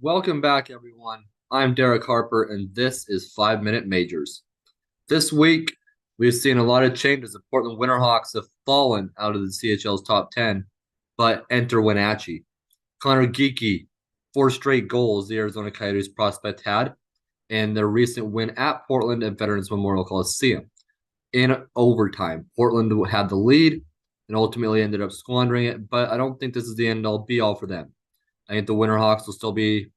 Welcome back, everyone. I'm Derek Harper, and this is 5 Minute Majors. This week, we've seen a lot of changes. The Portland Winterhawks have fallen out of the CHL's top 10, but enter Wenatchee. Connor Geekie, 4 straight goals the Arizona Coyotes prospect had in their recent win at Portland at Veterans Memorial Coliseum. In overtime, Portland had the lead and ultimately ended up squandering it, but I don't think this is the end all be all for them. I think the Winterhawks will still be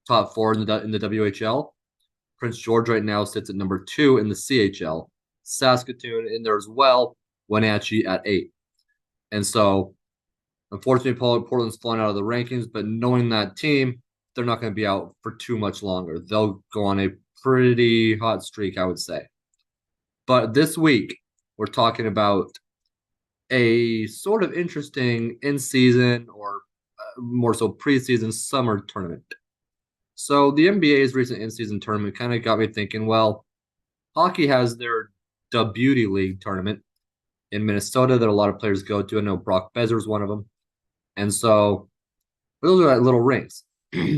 top four in the WHL. Prince George right now sits at number 2 in the CHL. Saskatoon in there as well. Wenatchee at 8. And so, unfortunately, Portland's fallen out of the rankings, but knowing that team, they're not going to be out for too much longer. They'll go on a pretty hot streak, I would say. But this week, we're talking about a sort of interesting in season or more so preseason summer tournament. So the NBA's recent in-season tournament kind of got me thinking, well, hockey has their Beauty League tournament in Minnesota that a lot of players go to. I know Brock Besser's one of them. And so those are like little rinks.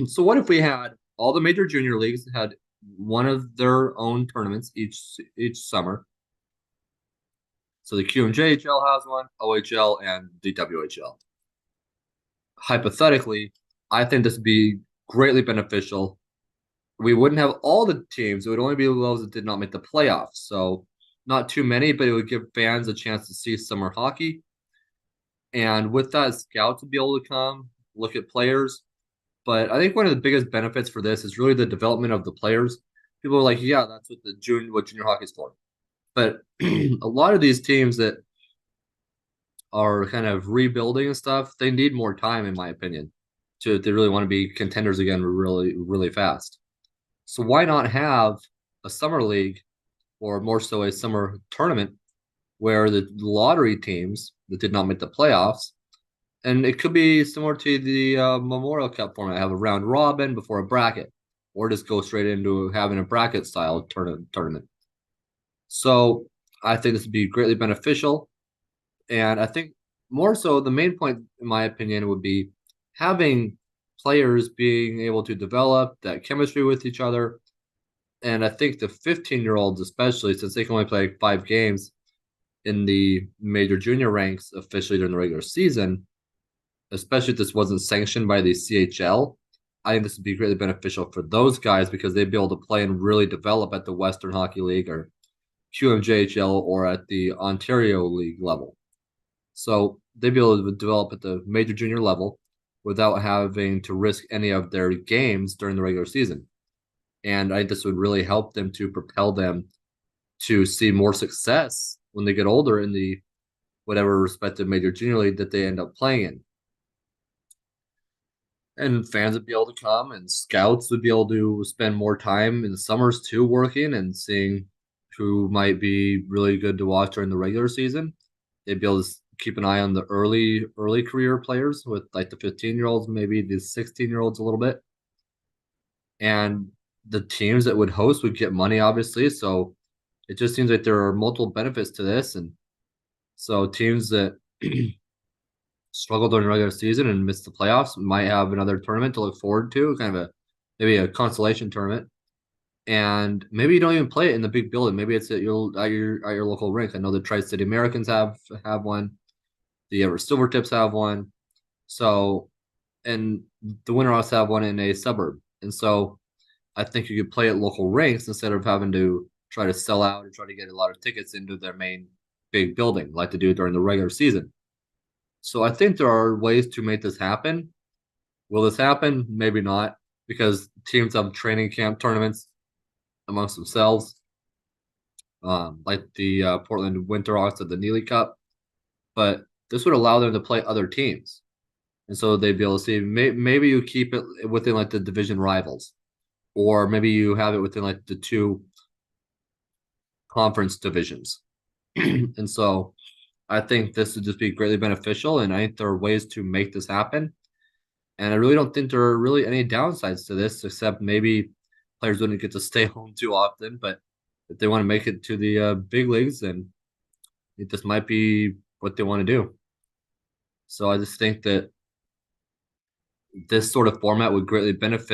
So what if we had all the major junior leagues had one of their own tournaments each summer? So the QMJHL has one, OHL, and the WHL. Hypothetically, I think this would be greatly beneficial. We wouldn't have all the teams. It would only be those that did not make the playoffs. So not too many, but it would give fans a chance to see summer hockey. And with that, scouts would be able to come, look at players. But I think one of the biggest benefits for this is really the development of the players. People are like, yeah, that's what junior hockey is for. But a lot of these teams that are kind of rebuilding and stuff, they need more time, in my opinion, to if they really want to be contenders again really, really fast. So why not have a summer league or more so a summer tournament where the lottery teams that did not make the playoffs, and it could be similar to the Memorial Cup format, have a round robin before a bracket, or just go straight into having a bracket style tournament. So I think this would be greatly beneficial. And I think more so the main point, in my opinion, would be having players being able to develop that chemistry with each other. And I think the 15-year-olds, especially since they can only play 5 games in the major junior ranks officially during the regular season, especially if this wasn't sanctioned by the CHL, I think this would be greatly beneficial for those guys because they'd be able to play and really develop at the Western Hockey League or QMJHL or at the Ontario League level. So they'd be able to develop at the major junior level without having to risk any of their games during the regular season. And I think this would really help them to propel them to see more success when they get older in the whatever respective major junior league that they end up playing in. And fans would be able to come, and scouts would be able to spend more time in the summers too, working and seeing who might be really good to watch during the regular season. They'd be able to keep an eye on the early career players with like the 15-year-olds, maybe the 16-year-olds a little bit. And the teams that would host would get money, obviously. So it just seems like there are multiple benefits to this. And so teams that struggle during the regular season and miss the playoffs might have another tournament to look forward to, kind of maybe a consolation tournament. And maybe you don't even play it in the big building. Maybe it's at your local rink. I know the Tri-City Americans have one. The Everett Silvertips have one. So, and the Winterhawks have one in a suburb. And so I think you could play at local rinks instead of having to try to sell out and try to get a lot of tickets into their main big building like they do during the regular season. So I think there are ways to make this happen. Will this happen? Maybe not, because teams have training camp tournaments amongst themselves, like the Portland Winterhawks at the Neely Cup. But this would allow them to play other teams. And so they'd be able to see maybe you keep it within like the division rivals, or maybe you have it within like the two conference divisions. And so I think this would just be greatly beneficial. And I think there are ways to make this happen. And I really don't think there are really any downsides to this, except maybe players wouldn't get to stay home too often. But if they want to make it to the big leagues, then this might be what they want to do. So I just think that this sort of format would greatly benefit